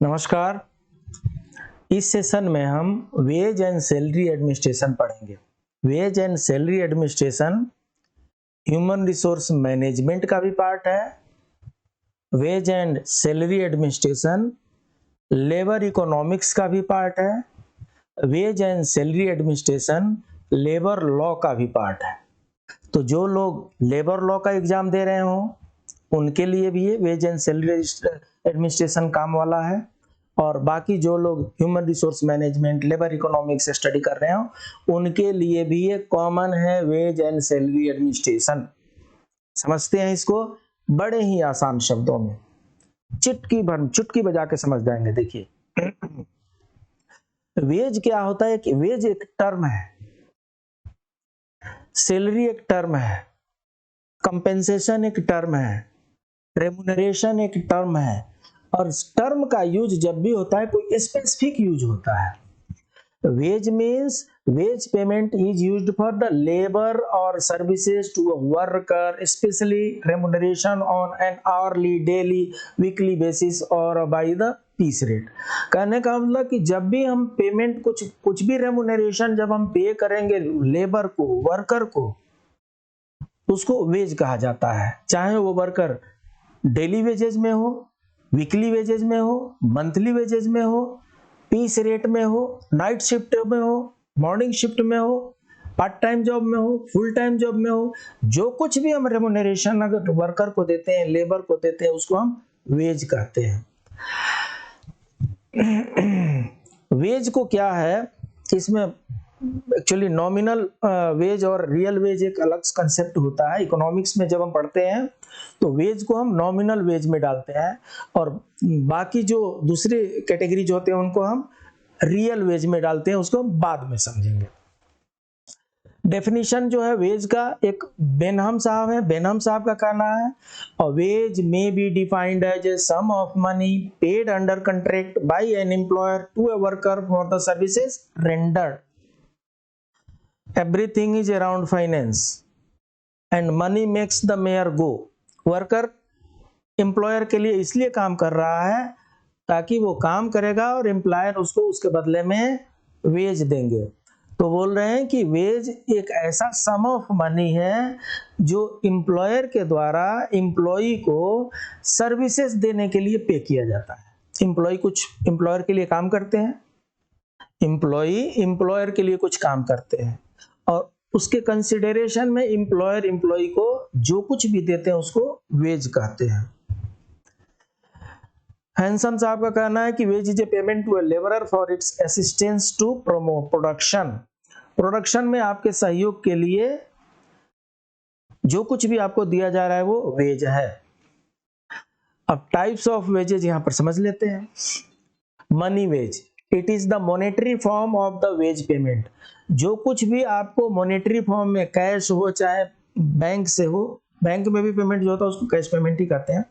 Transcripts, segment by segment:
नमस्कार। इस सेशन में हम वेज एंड सैलरी एडमिनिस्ट्रेशन पढ़ेंगे। Wage and salary administration human resource management का भी पार्ट है। Wage and salary administration labour economics का भी पार्ट है। Wage and salary administration labour law का भी पार्ट है। तो जो लोग लेबर लॉ का एग्जाम दे रहे हो उनके लिए भी ये वेज एंड सैलरी एडमिनिस्ट्रेशन काम वाला है, और बाकी जो लोग human resource management labour economics study कर रहे हो उनके लिए भी ये कॉमन है, वेज एंड सैलरी एडमिनिस्ट्रेशन। समझते हैं इसको बड़े ही आसान शब्दों में, चुटकी बजा के समझ जाएंगे। देखिए वेज क्या होता है कि वेज एक टर्म है, सैलरी एक टर्म है, कंपेंसेशन एक टर्म है, रेमुनरेशन एक टर्म है, और टर्म का यूज जब भी होता है कोई स्पेसिफिक यूज होता है। Wage means wage payment is used for the labour और services to a worker, specially remuneration on an hourly, daily, weekly basis और बाय द पीस रेट। कहने का मतलब कि जब भी हम पेमेंट कुछ भी रेमुनरेशन जब हम पे करेंगे लेबर को, वर्कर को, उसको वेज कहा जाता है। चाहे वो वर्कर डेली वेजेज में हो, वीकली वेजेज में हो, मंथली वेजेज में हो, पीस रेट में हो, नाइट शिफ्ट में हो, मॉर्निंग शिफ्ट में हो, पार्ट टाइम जॉब में हो, फुल टाइम जॉब में हो, जो कुछ भी हम रेमुनरेशन अगर वर्कर को देते हैं, लेबर को देते हैं, उसको हम वेज कहते हैं। वेज को क्या है, इसमें एक्चुअली नॉमिनल वेज और रियल वेज एक अलग कंसेप्ट होता है। इकोनॉमिक्स में जब हम पढ़ते हैं तो वेज को हम नॉमिनल वेज में डालते हैं, और बाकी जो दूसरे कैटेगरी जो होते हैं उनको हम रियल वेज में डालते हैं, उसको हम बाद में समझेंगे। डेफिनेशन जो है वेज का, एक बेनहम साहब है, बेनहम साहब का कहना है, और wage may be defined as a sum of money paid under contract by an employer to a worker for the services rendered. Everything is around finance and money makes the mayor go। Worker employer के लिए इसलिए काम कर रहा है ताकि वो काम करेगा और एम्प्लॉयर उसको उसके बदले में वेज देंगे। तो बोल रहे हैं कि वेज एक ऐसा सम ऑफ मनी है जो एम्प्लॉयर के द्वारा एम्प्लॉई को सर्विसेज देने के लिए पे किया जाता है। एम्प्लॉय कुछ एम्प्लॉयर के लिए काम करते हैं, एम्प्लॉई एम्प्लॉयर के लिए कुछ काम करते हैं, और उसके कंसिडरेशन में एम्प्लॉयर एम्प्लॉई को जो कुछ भी देते हैं उसको वेज कहते हैं। हैंसन साहब का कहना है कि wage is a payment to a labourer for its assistance to promote production. Production में आपके सहयोग के लिए जो कुछ भी आपको दिया जा रहा है वो वेज है। अब टाइप्स ऑफ वेजेज यहां पर समझ लेते हैं। Money wage, it is the monetary form of the wage payment. जो कुछ भी आपको मॉनेटरी फॉर्म में, कैश हो चाहे बैंक से हो, बैंक में भी पेमेंट जो होता है उसको कैश पेमेंट ही कहते हैं,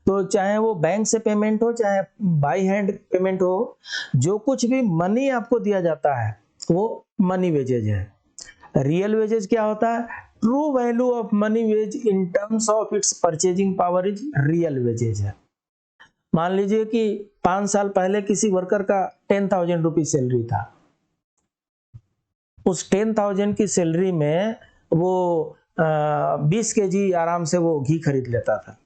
तो चाहे वो बैंक से पेमेंट हो चाहे बाई हैंड पेमेंट हो, जो कुछ भी मनी आपको दिया जाता है वो मनी वेजेज है। रियल वेजेज क्या होता है, true value of money wage in terms of its purchasing power is real wages है। मान लीजिए कि 5 साल पहले किसी वर्कर का 10,000 रुपीज सैलरी था, उस 10,000 की सैलरी में वो 20 केजी आराम से वो घी खरीद लेता था।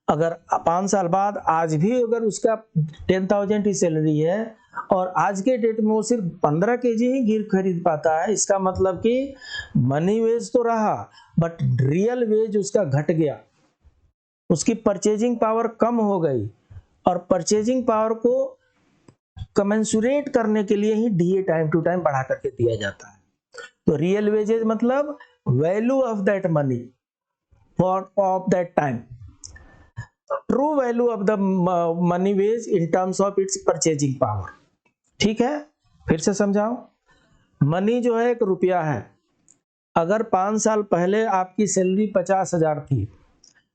अगर 5 साल बाद आज भी अगर उसका 10,000 की सैलरी है और आज के डेट में वो सिर्फ 15 केजी ही घी खरीद पाता है, इसका मतलब कि मनी वेज तो रहा बट रियल वेज उसका घट गया, उसकी परचेजिंग पावर कम हो गई, और परचेजिंग पावर को कमेंसुरेट करने के लिए ही डीए टाइम टू टाइम बढ़ा करके दिया जाता है। तो रियल वेजेज मतलब value of that money for of that time, true value of the money wage in terms of its purchasing power. ठीक है, फिर से समझाओ। मनी जो है 1 रुपया है। अगर 5 साल पहले आपकी सैलरी 50,000 थी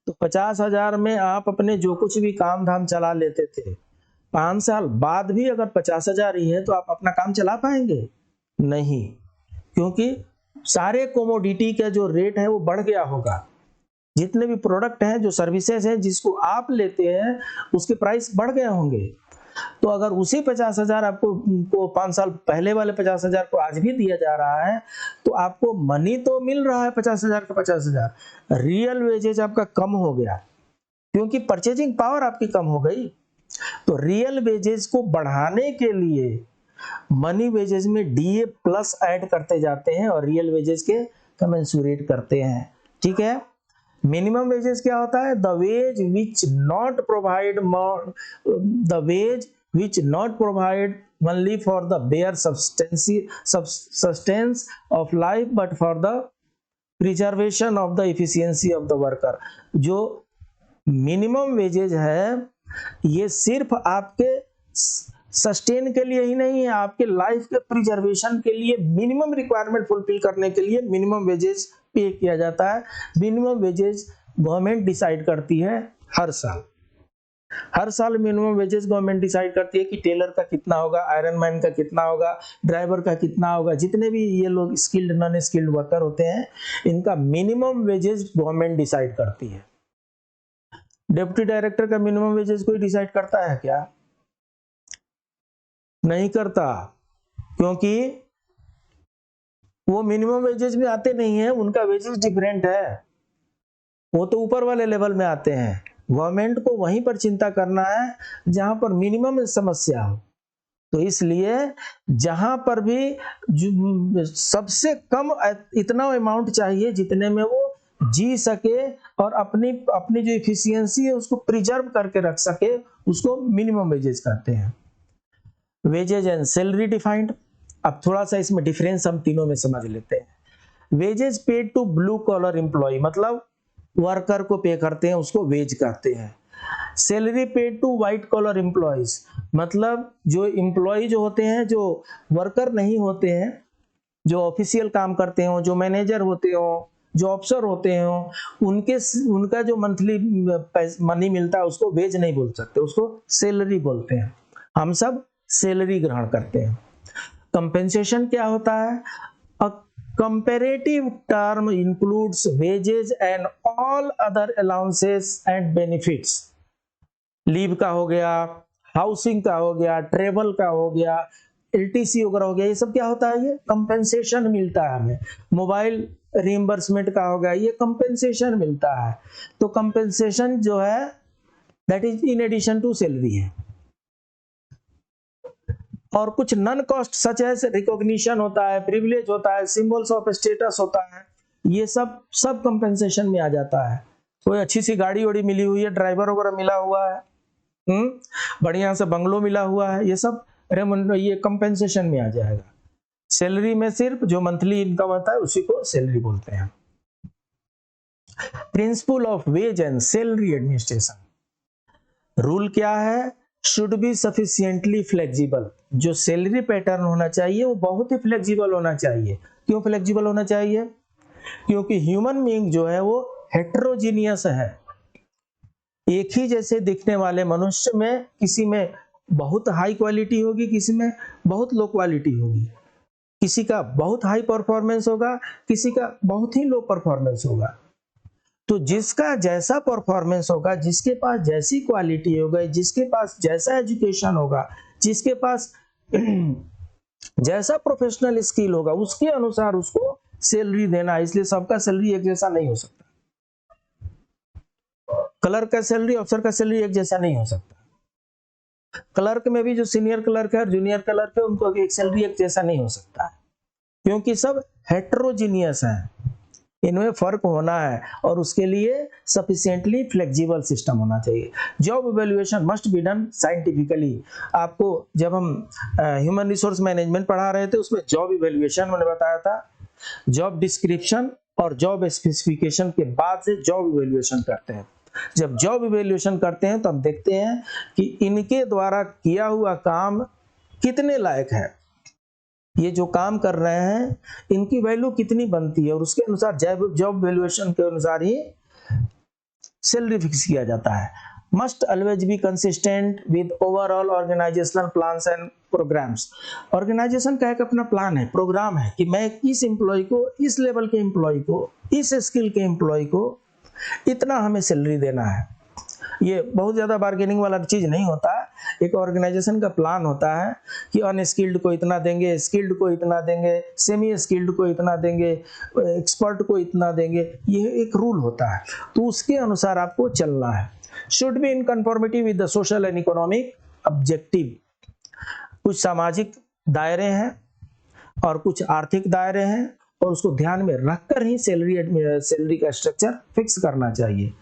तो 50,000 में आप अपने जो कुछ भी काम धाम चला लेते थे। 5 साल बाद भी अगर 50,000 ही है तो आप अपना काम चला पाएंगे? नहीं, क्योंकि सारे कोमोडिटी का जो रेट है वो बढ़ गया होगा। जितने भी प्रोडक्ट हैं, जो सर्विसेज हैं जिसको आप लेते हैं, उसके प्राइस बढ़ गए होंगे। तो अगर उसी 50,000 आपको को 5 साल पहले वाले 50,000 को आज भी दिया जा रहा है, तो आपको मनी तो मिल रहा है 50,000 का 50,000, रियल वेजेज आपका कम हो गया क्योंकि परचेजिंग पावर आपकी कम हो गई। तो रियल वेजेज को बढ़ाने के लिए मनी वेजेज में डीए प्लस ऐड करते जाते हैं और रियल वेजेज के कमेंसुरेट करते हैं। ठीक है। मिनिमम वेजेस क्या होता है? The wage which not provide only for the bare substance of life but for the preservation of the efficiency of the worker. जो मिनिमम वेजेज है ये सिर्फ आपके सस्टेन के लिए ही नहीं है, आपके लाइफ के प्रिजर्वेशन के लिए, मिनिमम रिक्वायरमेंट फुलफिल करने के लिए मिनिमम वेजेस पे किया जाता है। मिनिमम वेजेस गवर्नमेंट डिसाइड करती है हर साल। हर साल मिनिमम वेजेस गवर्नमेंट डिसाइड करती है कि टेलर का कितना होगा, आयरन मैन का कितना होगा, ड्राइवर का कितना होगा, जितने भी ये लोग स्किल्ड नॉन स्किल्ड वर्कर होते हैं इनका मिनिमम वेजेस गवर्नमेंट डिसाइड करती है। डिप्टी डायरेक्टर का मिनिमम वेजेस कोई डिसाइड करता है क्या? नहीं करता, क्योंकि वो मिनिमम वेजेस में आते नहीं है, उनका वेजेस डिफरेंट है, वो तो ऊपर वाले लेवल में आते हैं। गवर्नमेंट को वहीं पर चिंता करना है जहां पर मिनिमम समस्या हो। तो इसलिए जहां पर भी सबसे कम इतना अमाउंट चाहिए जितने में वो जी सके और अपनी जो एफिशिएंसी है उसको प्रिजर्व करके रख सके, उसको मिनिमम वेजेस कहते हैं। Wages and salary defined. अब थोड़ा सा इसमें डिफरेंस हम तीनों में समझ लेते हैं। Wages paid to blue collar employ, मतलब वर्कर को पे करते हैं, उसको वेज कहते हैं। Salary paid to white collar employees, मतलब जो एम्प्लॉय जो होते हैं, जो वर्कर नहीं होते हैं, जो ऑफिशियल काम करते हो, जो मैनेजर होते हो, जो अफसर होते हो, उनका जो मंथली मनी मिलता है उसको वेज नहीं बोल सकते, उसको सैलरी बोलते हैं। हम सब सैलरी ग्रहण करते हैं। कंपेंसेशन क्या होता है? अ comparative term includes wages and all other allowances and benefits. Leave का हो गया, हाउसिंग का हो गया, ट्रेवल का हो गया, एलटीसी वगैरह हो गया, ये सब क्या होता है? ये कंपेंसेशन मिलता है हमें। मोबाइल रिइंबर्समेंट का हो गया, ये कंपेंसेशन मिलता है। तो कंपेंसेशन जो है that is in addition to salary है। और कुछ non cost such as recognition होता है, प्रिविलेज होता है, सिंबल्स ऑफ स्टेटस होता है, ये सब कंपेंसेशन में आ जाता है। कोई अच्छी सी गाड़ी वाड़ी मिली हुई है, ड्राइवर वगैरह मिला हुआ है, बढ़िया से बंगलो मिला हुआ है, ये सब ये कंपेंसेशन में आ जाएगा। सैलरी में सिर्फ जो मंथली इनकम होता है उसी को सैलरी बोलते हैं। Principle of ways and salary administration, rule क्या है? Should be sufficiently flexible. जो सैलरी पैटर्न होना चाहिए वो बहुत ही फ्लेक्सिबल होना चाहिए। क्यों फ्लेक्सिबल होना चाहिए? क्योंकि ह्यूमन बीइंग जो है वो हेटेरोजीनियस है। एक ही जैसे दिखने वाले मनुष्य में किसी में बहुत हाई क्वालिटी होगी, किसी में बहुत लो क्वालिटी होगी, किसी का बहुत हाई परफॉर्मेंस होगा, किसी का बहुत ही लो परफॉर्मेंस होगा। तो जिसका जैसा परफॉर्मेंस होगा, जिसके पास जैसी क्वालिटी होगा, जिसके पास जैसा एजुकेशन होगा, जिसके पास जैसा प्रोफेशनल स्किल होगा, उसके अनुसार उसको सैलरी देना। इसलिए सबका सैलरी एक जैसा नहीं हो सकता। क्लर्क का सैलरी, अफसर का सैलरी एक जैसा नहीं हो सकता। क्लर्क में भी जो सीनियर क्लर्क है और जूनियर क्लर्क है, उनको एक सैलरी एक जैसा नहीं हो सकता है, क्योंकि सब हेटेरोजीनियस हैं। इनमें फर्क होना है और उसके लिए सफिशिएंटली फ्लेक्सिबल सिस्टम होना चाहिए। Job evaluation must be done scientifically. आपको जब हम ह्यूमन रिसोर्स मैनेजमेंट पढ़ा रहे थे उसमें जॉब इवैल्यूएशन मैंने बताया था। जॉब डिस्क्रिप्शन और जॉब स्पेसिफिकेशन के बाद से जॉब इवैल्यूएशन करते हैं। जब जॉब इवैल्यूएशन करते हैं तो हम देखते हैं कि इनके द्वारा किया हुआ काम कितने लायक है, ये जो काम कर रहे हैं इनकी वैल्यू कितनी बनती है, और उसके अनुसार जॉब वैल्यूएशन के अनुसार ही सैलरी फिक्स किया जाता है। Must always be consistent with overall organisational plans and programmes. Organisation का एक अपना प्लान है, प्रोग्राम है कि मैं इस एम्प्लॉय को, इस लेवल के एम्प्लॉय को, इस स्किल के एम्प्लॉय को इतना हमें सैलरी देना है। ये बहुत ज़्यादा बार्गेनिंग वाला चीज़ नहीं होता। एक ऑर्गेनाइजेशन का प्लान होता है कि अनस्किल्ड को इतना देंगे, स्किल्ड को इतना देंगे, सेमी स्किल्ड को इतना देंगे, एक्सपर्ट को इतना देंगे, ये एक रूल होता है। तो उसके अनुसार आपको चलना है। Should be in conformity with the social and economic objective. कुछ सामाजिक दायरे हैं और कुछ आर्थिक दायरे हैं, और उसको ध्यान में रखकर ही सैलरी का स्ट्रक्चर फिक्स करना चाहिए।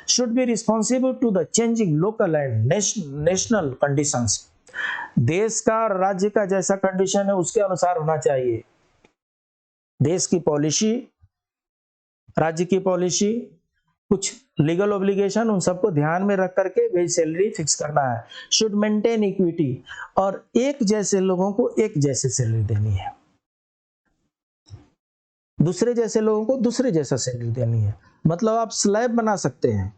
Should be responsible to the changing local and national conditions. देश का और राज्य का जैसा कंडीशन है उसके अनुसार होना चाहिए। देश की पॉलिसी, राज्य की पॉलिसी, कुछ लीगल ऑब्लिगेशन, उन सबको ध्यान में रख करके वेज सैलरी फिक्स करना है। शुड मेंटेन इक्विटी, और एक जैसे लोगों को एक जैसे सैलरी देनी है, दूसरे जैसे लोगों को दूसरे जैसा सैलरी देनी है। मतलब आप स्लैब बना सकते हैं।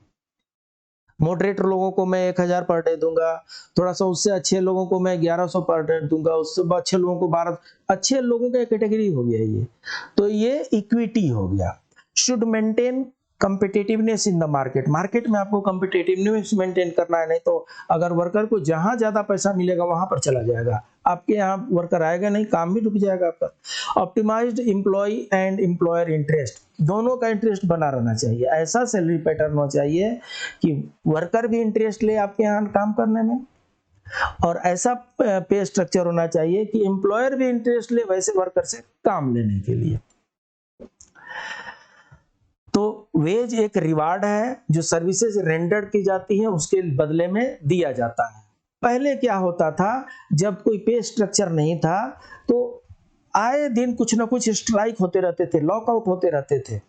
मॉडरेटर लोगों को मैं 1000 पर डे दूंगा, थोड़ा सा उससे अच्छे लोगों को मैं 1100 पर डे दूंगा, उससे अच्छे लोगों को 12। अच्छे लोगों का कैटेगरी हो गया ये, तो ये इक्विटी हो गया। Should maintain competitiveness in the market. Market में आपको कम्पिटिटिवनेस मेंटेन करना है, नहीं तो अगर वर्कर को जहां ज्यादा पैसा मिलेगा वहां पर चला जाएगा, आपके यहाँ वर्कर आएगा नहीं, काम भी रुक जाएगा आपका। Optimised employ and employer interest, दोनों का इंटरेस्ट बना रहना चाहिए। ऐसा सैलरी पैटर्न होना चाहिए कि वर्कर भी इंटरेस्ट ले आपके यहाँ काम करने में, और ऐसा पे स्ट्रक्चर होना चाहिए कि एम्प्लॉयर भी इंटरेस्ट ले वैसे वर्कर से काम लेने के लिए। तो वेज एक रिवार्ड है जो सर्विसेज रेंडर्ड की जाती है उसके बदले में दिया जाता है। पहले क्या होता था, जब कोई पे स्ट्रक्चर नहीं था तो आए दिन कुछ ना कुछ स्ट्राइक होते रहते थे, लॉकआउट होते रहते थे।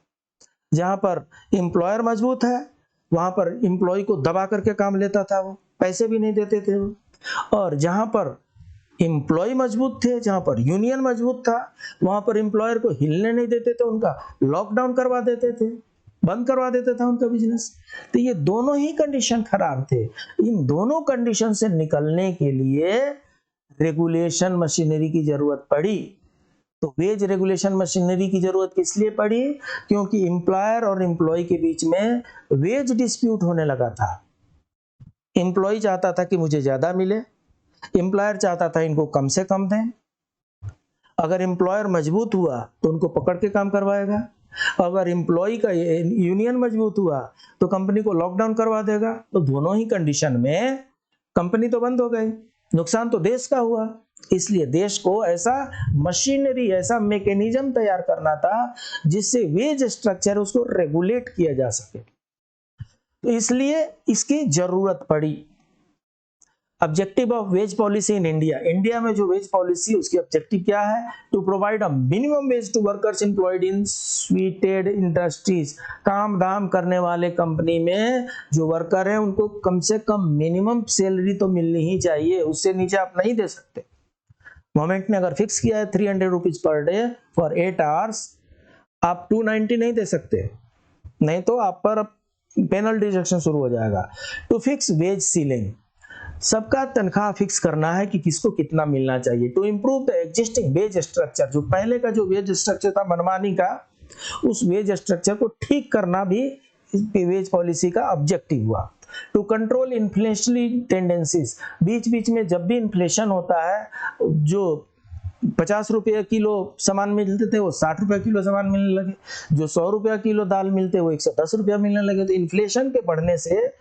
जहां पर एम्प्लॉयर मजबूत है वहां पर एम्प्लॉय को दबा करके काम लेता था, वो पैसे भी नहीं देते थे वो। और जहां पर एम्प्लॉय मजबूत थे, जहां पर यूनियन मजबूत था, वहां पर एम्प्लॉयर को हिलने नहीं देते थे, उनका लॉकडाउन करवा देते थे, बंद करवा देता था उनका बिजनेस। तो ये दोनों ही कंडीशन खराब थे। इन दोनों कंडीशन से निकलने के लिए रेगुलेशन मशीनरी की जरूरत पड़ी। तो वेज रेगुलेशन मशीनरी की जरूरत किस लिए पड़ी? क्योंकि एम्प्लॉयर और एम्प्लॉय के बीच में वेज डिस्प्यूट होने लगा था। एम्प्लॉय चाहता था कि मुझे ज्यादा मिले, एम्प्लॉयर चाहता था इनको कम से कम दें। अगर एम्प्लॉयर मजबूत हुआ तो उनको पकड़ के काम करवाएगा, अगर एम्प्लॉय का यूनियन मजबूत हुआ तो कंपनी को लॉकडाउन करवा देगा। तो दोनों ही कंडीशन में कंपनी तो बंद हो गई, नुकसान तो देश का हुआ। इसलिए देश को ऐसा मशीनरी, ऐसा मैकेनिज्म तैयार करना था जिससे वेज स्ट्रक्चर उसको रेगुलेट किया जा सके। तो इसलिए इसकी जरूरत पड़ी। Objective of wage policy in India, India में जो वेज पॉलिसी उसकी ऑब्जेक्टिव क्या है? To provide a minimum wage to workers employed in sweated industries. काम धाम करने वाले कंपनी में जो वर्कर है उनको कम से कम मिनिमम सैलरी तो मिलनी ही चाहिए, उससे नीचे आप नहीं दे सकते। गवर्नमेंट ने अगर फिक्स किया है 300 rupees per day for 8 hours, आप 290 नहीं दे सकते, नहीं तो आप पर पेनल्टी डिडक्शन शुरू हो जाएगा। टू फिक्स वेज सीलिंग, सबका तनख्वाह फिक्स करना है कि किसको कितना मिलना चाहिए। To improve the existing wage structure, जो पहले का जो वेज स्ट्रक्चर था मनमानी का, उस वेज स्ट्रक्चर को ठीक करना भी वेज पॉलिसी का ऑब्जेक्टिव हुआ। टू कंट्रोल इन्फ्लेशनरी टेंडेंसीज, बीच बीच में जब भी इन्फ्लेशन होता है, जो 50 रुपये किलो सामान मिलते थे वो 60 रुपये किलो सामान मिलने लगे, जो 100 रुपया किलो दाल मिलते वो 110 रुपया मिलने लगे। तो इन्फ्लेशन के बढ़ने से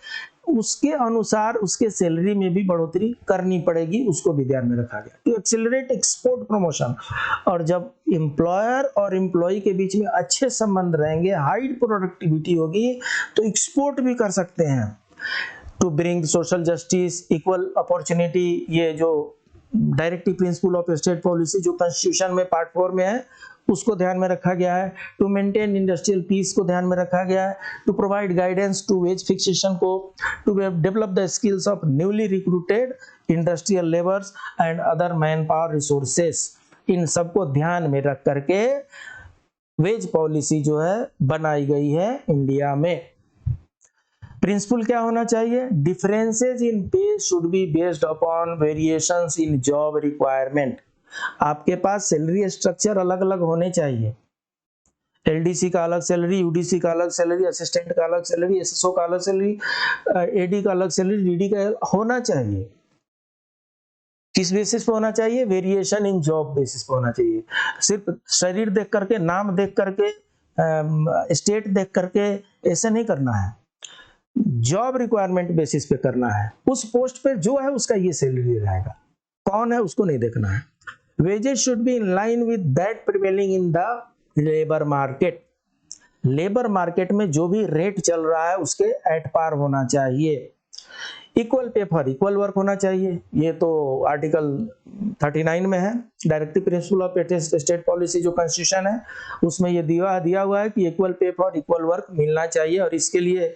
उसके अनुसार उसके सैलरी में भी बढ़ोतरी करनी पड़ेगी, उसको भी ध्यान में रखा गया। टू एक्सेलरेट एक्सपोर्ट प्रमोशन, और जब एम्प्लॉयर और एम्प्लॉय के बीच में अच्छे संबंध रहेंगे, हाई प्रोडक्टिविटी होगी, तो एक्सपोर्ट भी कर सकते हैं। To bring social justice, equal opportunity, ये जो directive principle of state policy जो कॉन्स्टिट्यूशन में पार्ट 4 में है उसको ध्यान में रखा गया है। टू मेंटेन इंडस्ट्रियल पीस को ध्यान में रखा गया है। To provide guidance to wage fixation को, to develop the skills of newly recruited industrial labours and other manpower resources, इन सबको ध्यान में रख करके वेज पॉलिसी जो है बनाई गई है इंडिया में। प्रिंसिपल क्या होना चाहिए? डिफरेंसेस इन पे should be based upon variations in job requirement. आपके पास सैलरी स्ट्रक्चर अलग अलग होने चाहिए। एलडीसी का अलग सैलरी, यूडीसी का अलग सैलरी, असिस्टेंट का अलग सैलरी, एसएसओ का अलग सैलरी, एडी का अलग सैलरी, डीडी का होना चाहिए। किस बेसिस पे होना चाहिए? वेरिएशन इन जॉब बेसिस पे होना चाहिए। सिर्फ शरीर देख करके, नाम देख करके, स्टेट देख करके ऐसे नहीं करना है। जॉब रिक्वायरमेंट बेसिस पे करना है। उस पोस्ट पे जो है उसका ये सैलरी रहेगा, कौन है उसको नहीं देखना है। Wages should be in line with that prevailing in the labour market. Labour market में जो भी रेट चल रहा है उसके एट पार होना चाहिए। Equal pay for equal work होना चाहिए, ये तो आर्टिकल 39 में है। Directive principle of state policy जो कॉन्स्टिट्यूशन है उसमें ये दिया हुआ है कि equal pay for equal work मिलना चाहिए, और इसके लिए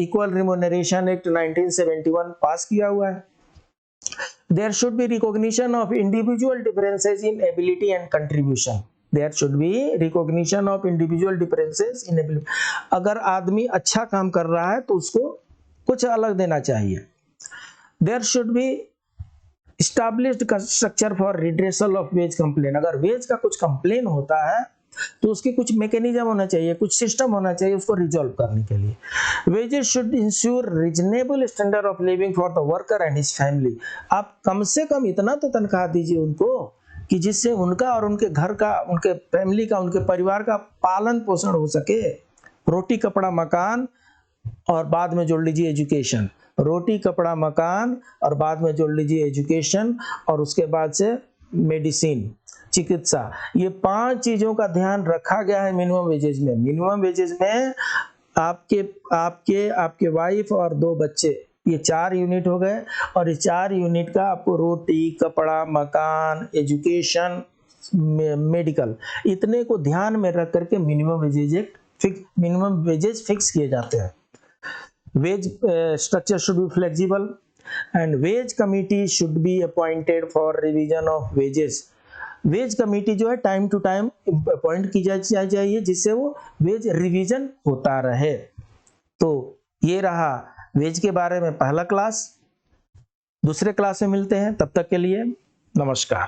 इक्वल रिम्यूनरेशन एक्ट 1971 पास किया हुआ है। There should be recognition of individual differences in ability and contribution. There should be recognition of individual differences in ability. अगर आदमी अच्छा काम कर रहा है तो उसको कुछ अलग देना चाहिए। There should be established structure for redressal of wage complaint. अगर वेज का कुछ कंप्लेन होता है तो उसकी कुछ मैकेनिज्म होना चाहिए, कुछ सिस्टम होना चाहिए उसको रिजॉल्व करने के लिए। Wages should ensure reasonable standard of living for the worker and his family. आप कम से कम इतना तो तनख्वाह दीजिए उनको कि जिससे उनका और उनके घर का, उनके फैमिली का, उनके परिवार का पालन पोषण हो सके। रोटी कपड़ा मकान और बाद में जोड़ लीजिए एजुकेशन। रोटी कपड़ा मकान और बाद में जोड़ लीजिए एजुकेशन, और उसके बाद से मेडिसिन, चिकित्सा। ये 5 चीजों का ध्यान रखा गया है मिनिमम वेजेज में। मिनिमम वेजेज में आपके वाइफ और 2 बच्चे, ये 4 यूनिट हो गए, और इस 4 यूनिट का आपको रोटी कपड़ा मकान एजुकेशन मेडिकल, इतने को ध्यान में रख करके मिनिमम वेजेज फिक्स किए जाते हैं। Wage structure should be flexible and wage committee should be appointed for revision of wages. Wage committee जो है टाइम टू टाइम अपॉइंट की जानी चाहिए, जिससे वो वेज रिवीजन होता रहे। तो ये रहा वेज के बारे में पहला क्लास। दूसरे क्लास में मिलते हैं, तब तक के लिए नमस्कार।